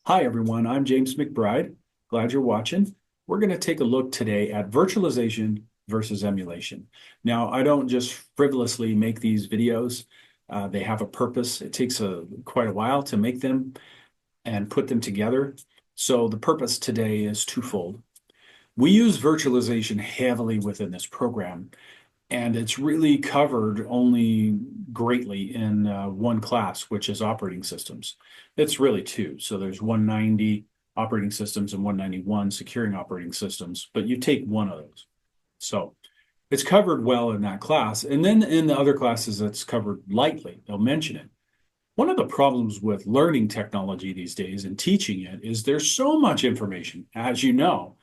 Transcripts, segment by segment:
Hi, everyone. I'm James McBride. Glad you're watching. We're going to take a look today at virtualization versus emulation. Now, I don't just frivolously make these videos. They have a purpose. It takes quite a while to make them and put them together. So the purpose today is twofold. We use virtualization heavily within this program, and it's really covered only greatly in one class, which is operating systems. It's really two. So there's 190 operating systems and 191 securing operating systems, but you take one of those. So it's covered well in that class. And then in the other classes, it's covered lightly. They'll mention it. One of the problems with learning technology these days and teaching it is there's so much information, as you know,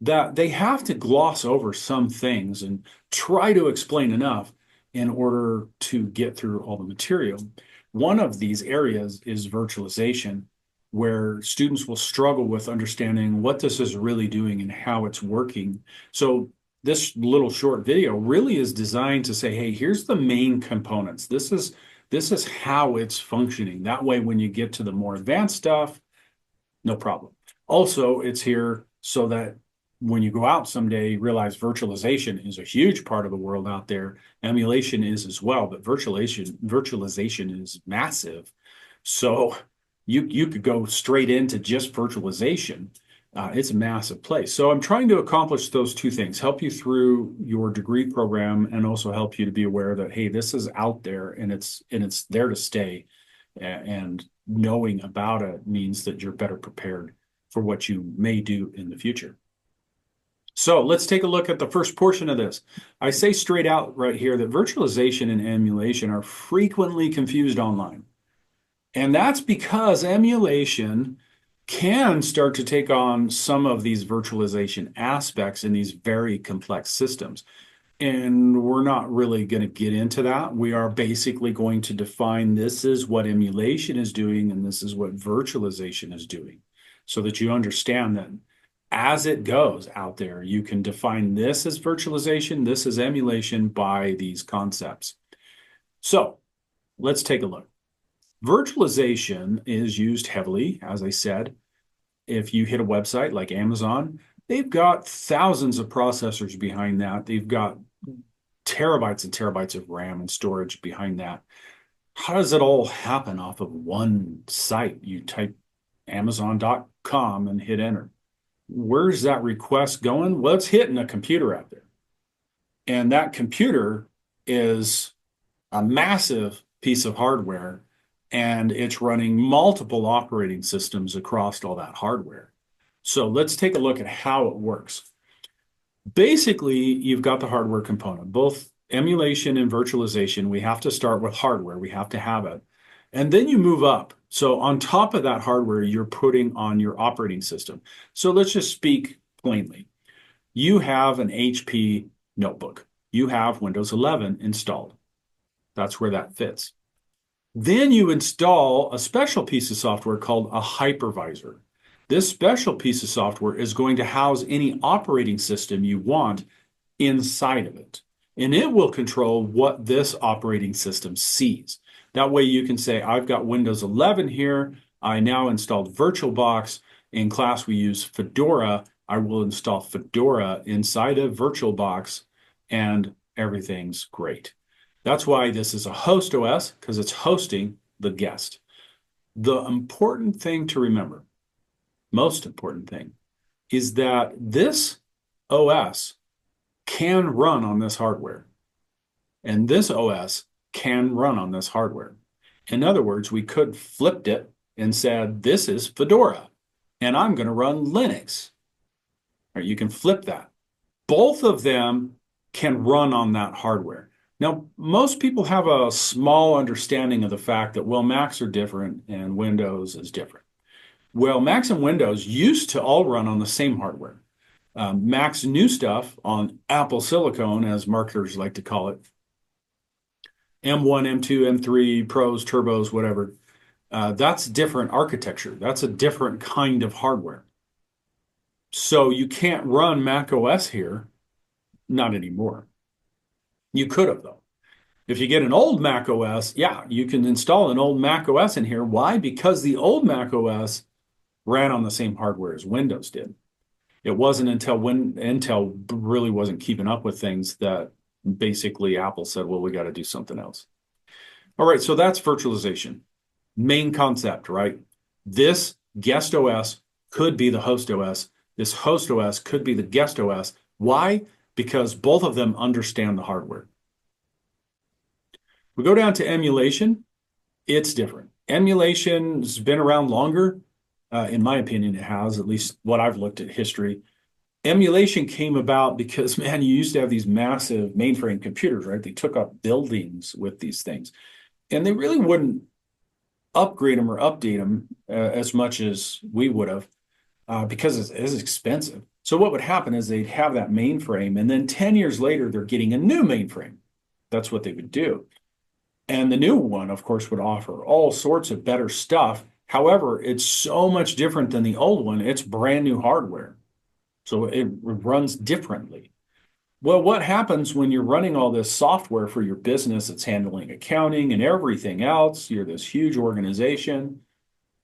that they have to gloss over some things and try to explain enough in order to get through all the material. One of these areas is virtualization, where students will struggle with understanding what this is really doing and how it's working. So this little short video really is designed to say, hey, here's the main components. This is how it's functioning. That way, when you get to the more advanced stuff, no problem. Also, it's here so that when you go out someday, you realize virtualization is a huge part of the world out there. Emulation is as well, but virtualization is massive. So you could go straight into just virtualization. It's a massive place. So I'm trying to accomplish those two things, help you through your degree program and also help you to be aware that, hey, this is out there and it's there to stay. And knowing about it means that you're better prepared for what you may do in the future. So let's take a look at the first portion of this. I say straight out right here that virtualization and emulation are frequently confused online. And that's because emulation can start to take on some of these virtualization aspects in these very complex systems. And we're not really going to get into that. We are basically going to define this is what emulation is doing and this is what virtualization is doing, so that you understand that as it goes out there, you can define this as virtualization, this is emulation by these concepts. So let's take a look. Virtualization is used heavily, as I said. If you hit a website like Amazon, they've got thousands of processors behind that. They've got terabytes and terabytes of RAM and storage behind that. How does it all happen off of one site? You type Amazon.com and hit enter. Where's that request going? Well, it's hitting a computer out there. And that computer is a massive piece of hardware, and it's running multiple operating systems across all that hardware. So let's take a look at how it works. Basically, you've got the hardware component, both emulation and virtualization. We have to start with hardware. We have to have it. And then you move up. So on top of that hardware, you're putting on your operating system. So let's just speak plainly. You have an HP notebook. You have Windows 11 installed. That's where that fits. Then you install a special piece of software called a hypervisor. This special piece of software is going to house any operating system you want inside of it. And it will control what this operating system sees. That way you can say, I've got Windows 11 here. I now installed VirtualBox. In class, we use Fedora. I will install Fedora inside of VirtualBox, and everything's great. That's why this is a host OS, because it's hosting the guest. The important thing to remember, most important thing, is that this OS can run on this hardware. And this OS can run on this hardware. In other words, we could flipped it and said, this is Fedora, and I'm going to run Linux. Right, you can flip that. Both of them can run on that hardware. Now, most people have a small understanding of the fact that, well, Macs are different and Windows is different. Well, Macs and Windows used to all run on the same hardware. Mac's new stuff on Apple Silicon, as marketers like to call it, M1, M2, M3, Pros, Turbos, whatever, that's different architecture. That's a different kind of hardware. So you can't run Mac OS here, not anymore. You could have, though. If you get an old Mac OS, yeah, you can install an old Mac OS in here. Why? Because the old Mac OS ran on the same hardware as Windows did. It wasn't until when Intel really wasn't keeping up with things that basically Apple said, well, we got to do something else. All right, so that's virtualization. Main concept, right? This guest OS could be the host OS. This host OS could be the guest OS. Why? Because both of them understand the hardware. We go down to emulation. It's different. Emulation's been around longer. In my opinion, it has, at least what I've looked at history. Emulation came about because, man, you used to have these massive mainframe computers, right? They took up buildings with these things, and they really wouldn't upgrade them or update them as much as we would have because it's expensive. So what would happen is they'd have that mainframe, and then 10 years later, they're getting a new mainframe. That's what they would do. And the new one, of course, would offer all sorts of better stuff. However, it's so much different than the old one. It's brand new hardware. So it runs differently. Well, what happens when you're running all this software for your business? It's handling accounting and everything else. You're this huge organization,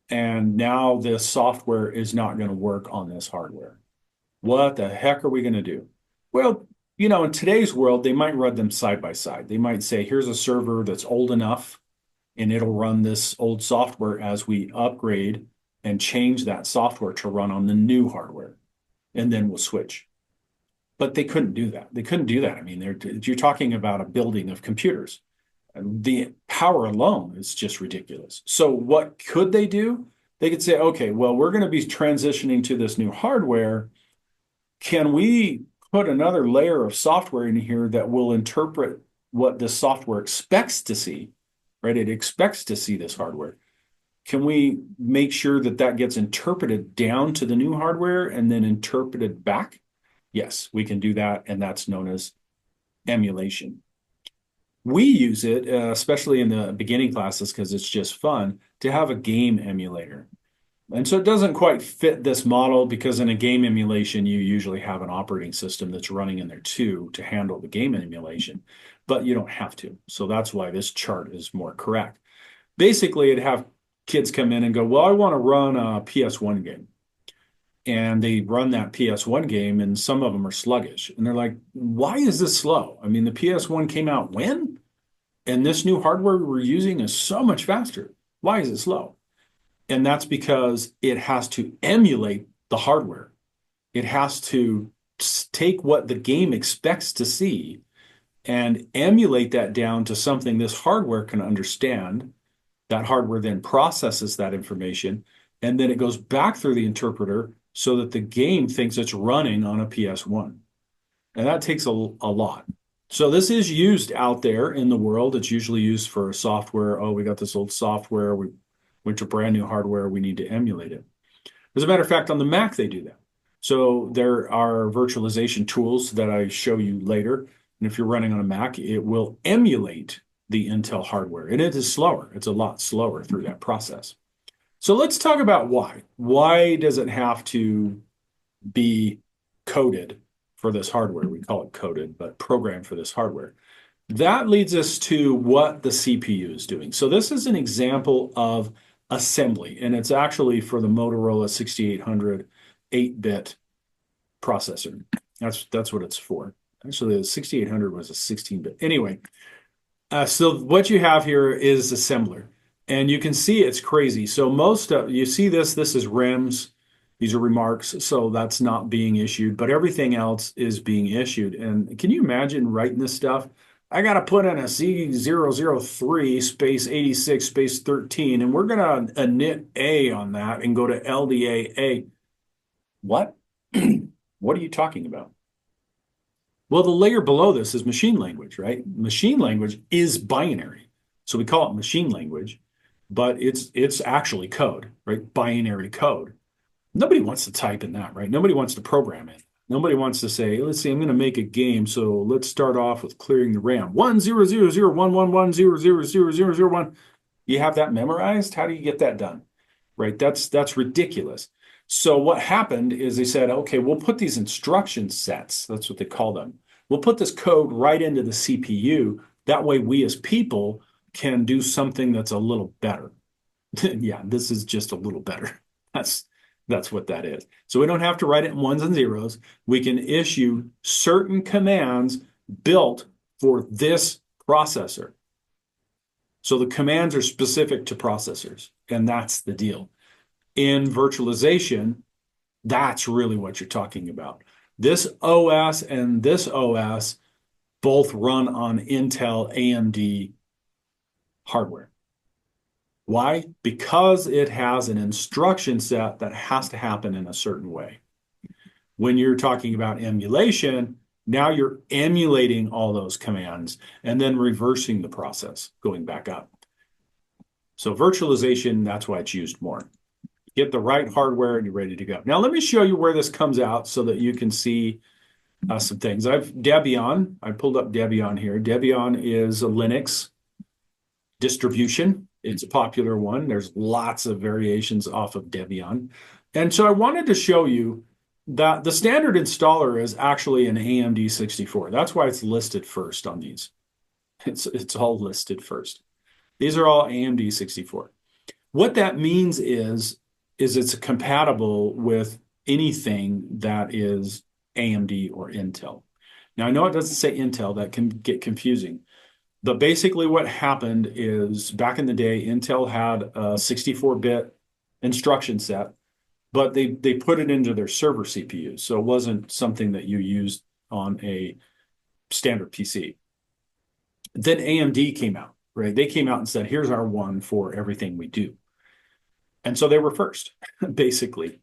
and now this software is not going to work on this hardware. What the heck are we going to do? Well, in today's world, they might run them side by side. They might say, here's a server that's old enough, and it'll run this old software as we upgrade and change that software to run on the new hardware, and then we'll switch. But they couldn't do that. They couldn't do that. I mean, you're talking about a building of computers. The power alone is just ridiculous. So what could they do? They could say, okay, well, we're going to be transitioning to this new hardware. Can we put another layer of software in here that will interpret what this software expects to see, right? It expects to see this hardware. Can we make sure that that gets interpreted down to the new hardware and then interpreted back? Yes, we can do that, and that's known as emulation. We use it, especially in the beginning classes, because it's just fun, to have a game emulator. And so it doesn't quite fit this model because in a game emulation, you usually have an operating system that's running in there too to handle the game emulation, but you don't have to. So that's why this chart is more correct. Basically, it'd have kids come in and go, well, I want to run a PS1 game. And they run that PS1 game, and some of them are sluggish. And they're like, why is this slow? I mean, the PS1 came out when? And this new hardware we're using is so much faster. Why is it slow? And that's because it has to emulate the hardware. It has to take what the game expects to see and emulate that down to something this hardware can understand. That hardware then processes that information, and then it goes back through the interpreter so that the game thinks it's running on a PS1. And that takes a lot. So this is used out there in the world. It's usually used for software. Oh, we got this old software. We went to brand new hardware. We need to emulate it. As a matter of fact, on the Mac, they do that. So there are virtualization tools that I show you later. And if you're running on a Mac, it will emulate the Intel hardware. And it is slower. It's a lot slower through that process. So let's talk about why. Why does it have to be coded for this hardware? We call it coded, but programmed for this hardware. That leads us to what the CPU is doing. So this is an example of assembly, and it's actually for the Motorola 6800 8-bit processor. That's what it's for. Actually, the 6800 was a 16-bit. Anyway, so what you have here is assembler. And you can see it's crazy. So most of you see this is REMS. These are remarks. So that's not being issued, but everything else is being issued. And can you imagine writing this stuff? I got to put in a C003 space 86 space 13, and we're going to init A on that and go to LDA-A. What? What are you talking about? Well, the layer below this is machine language, right? Machine language is binary. So we call it machine language, but it's actually code, right? Binary code. Nobody wants to type in that, right? Nobody wants to program it. Nobody wants to say, let's see, I'm going to make a game, so let's start off with clearing the RAM. 1000111000001. You have that memorized? How do you get that done? Right? That's ridiculous. So what happened is they said, okay, we'll put these instruction sets, that's what they call them. We'll put this code right into the CPU. That way we as people can do something that's a little better. Yeah, this is just a little better. That's what that is. So we don't have to write it in ones and zeros. We can issue certain commands built for this processor. So the commands are specific to processors, and that's the deal. In virtualization, that's really what you're talking about. This OS and this OS both run on Intel AMD hardware. Why? Because it has an instruction set that has to happen in a certain way. When you're talking about emulation, now you're emulating all those commands and then reversing the process, going back up. So virtualization, that's why it's used more. Get the right hardware and you're ready to go. Now, let me show you where this comes out so that you can see some things. I pulled up Debian here. Debian is a Linux distribution. It's a popular one. There's lots of variations off of Debian. And so I wanted to show you that the standard installer is actually an AMD 64. That's why it's listed first on these. It's all listed first. These are all AMD 64. What that means is it's compatible with anything that is AMD or Intel. Now, I know it doesn't say Intel. That can get confusing. But basically what happened is back in the day, Intel had a 64-bit instruction set, but they put it into their server CPUs. So it wasn't something that you used on a standard PC. Then AMD came out, right? They came out and said, here's our one for everything we do. And so they were first, basically.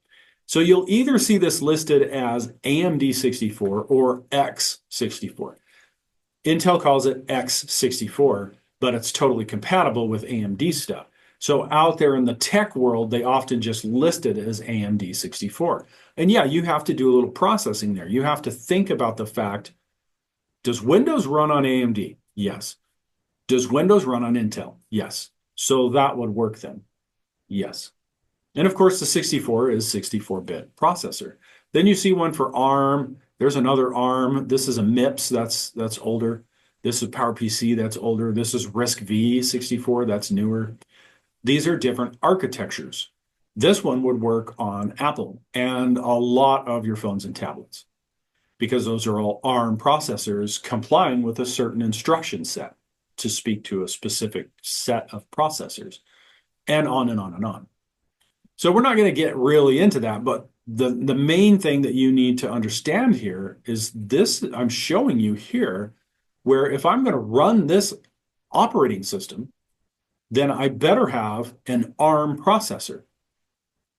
So you'll either see this listed as AMD 64 or X64. Intel calls it X64, but it's totally compatible with AMD stuff. So out there in the tech world, they often just list it as AMD 64. And yeah, you have to do a little processing there. You have to think about the fact, does Windows run on AMD? Yes. Does Windows run on Intel? Yes. So that would work then. Yes. And of course, the 64 is 64-bit processor. Then you see one for ARM. There's another ARM. This is a MIPS. That's older. This is PowerPC. That's older. This is RISC-V 64. That's newer. These are different architectures. This one would work on Apple and a lot of your phones and tablets because those are all ARM processors complying with a certain instruction set to speak to a specific set of processors, and on and on and on. So we're not going to get really into that, but the main thing that you need to understand here is this I'm showing you here, where if I'm going to run this operating system, then I better have an ARM processor.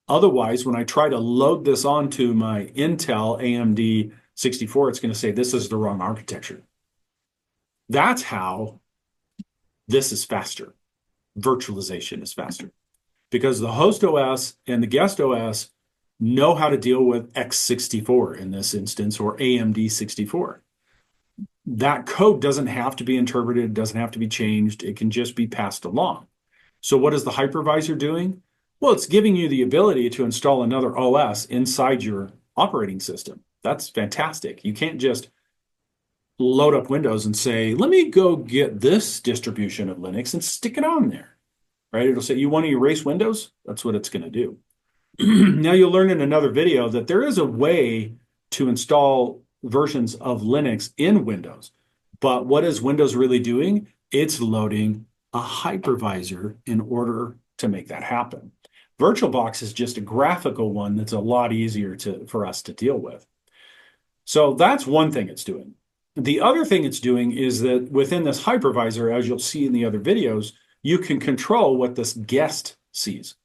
Otherwise, when I try to load this onto my Intel AMD 64, it's going to say this is the wrong architecture. That's how this is faster. Virtualization is faster because the host OS and the guest OS know how to deal with x64 in this instance, or AMD 64. That code doesn't have to be interpreted, doesn't have to be changed. It can just be passed along. So what is the hypervisor doing? Well, it's giving you the ability to install another OS inside your operating system. That's fantastic. You can't just load up Windows and say, let me go get this distribution of Linux and stick it on there, right? It'll say, you want to erase Windows? That's what it's going to do. Now you'll learn in another video that there is a way to install versions of Linux in Windows. But what is Windows really doing? It's loading a hypervisor in order to make that happen. VirtualBox is just a graphical one that's a lot easier for us to deal with. So that's one thing it's doing. The other thing it's doing is that within this hypervisor, as you'll see in the other videos, you can control what this guest sees.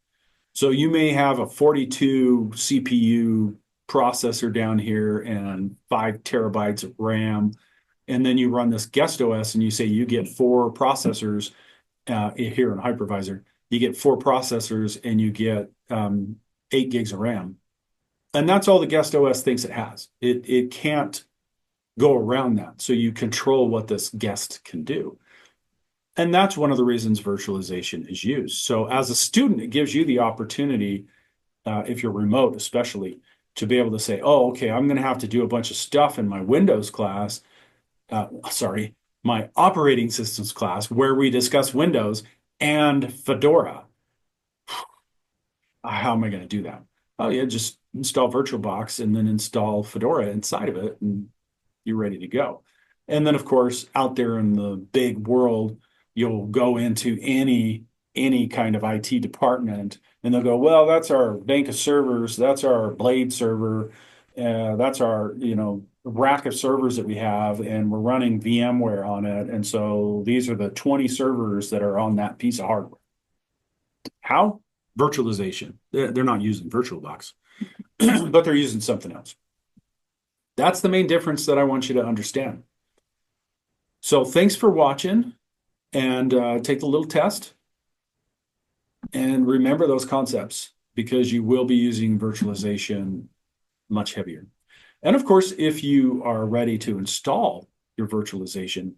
So you may have a 42 CPU processor down here and 5 terabytes of RAM. And then you run this guest OS and you say you get 4 processors here in hypervisor. You get 4 processors and you get 8 gigs of RAM. And that's all the guest OS thinks it has. It can't go around that. So you control what this guest can do. And that's one of the reasons virtualization is used. So as a student, it gives you the opportunity, if you're remote especially, to be able to say, oh, okay, I'm going to have to do a bunch of stuff in my Windows class, my operating systems class, where we discuss Windows and Fedora. How am I going to do that? Oh yeah, just install VirtualBox and then install Fedora inside of it, and you're ready to go. And then, of course, out there in the big world, you'll go into any kind of IT department, and they'll go, well, that's our bank of servers, that's our Blade server, that's our rack of servers that we have, and we're running VMware on it, and so these are the 20 servers that are on that piece of hardware. How? Virtualization. They're not using VirtualBox, but they're using something else. That's the main difference that I want you to understand. So thanks for watching, and take the little test and remember those concepts, because you will be using virtualization much heavier. And of course, if you are ready to install your virtualization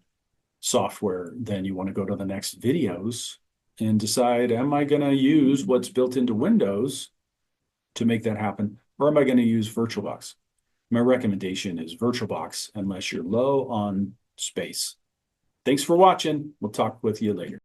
software, then you want to go to the next videos and decide, am I going to use what's built into Windows to make that happen, or am I going to use VirtualBox? My recommendation is VirtualBox unless you're low on space. Thanks for watching. We'll talk with you later.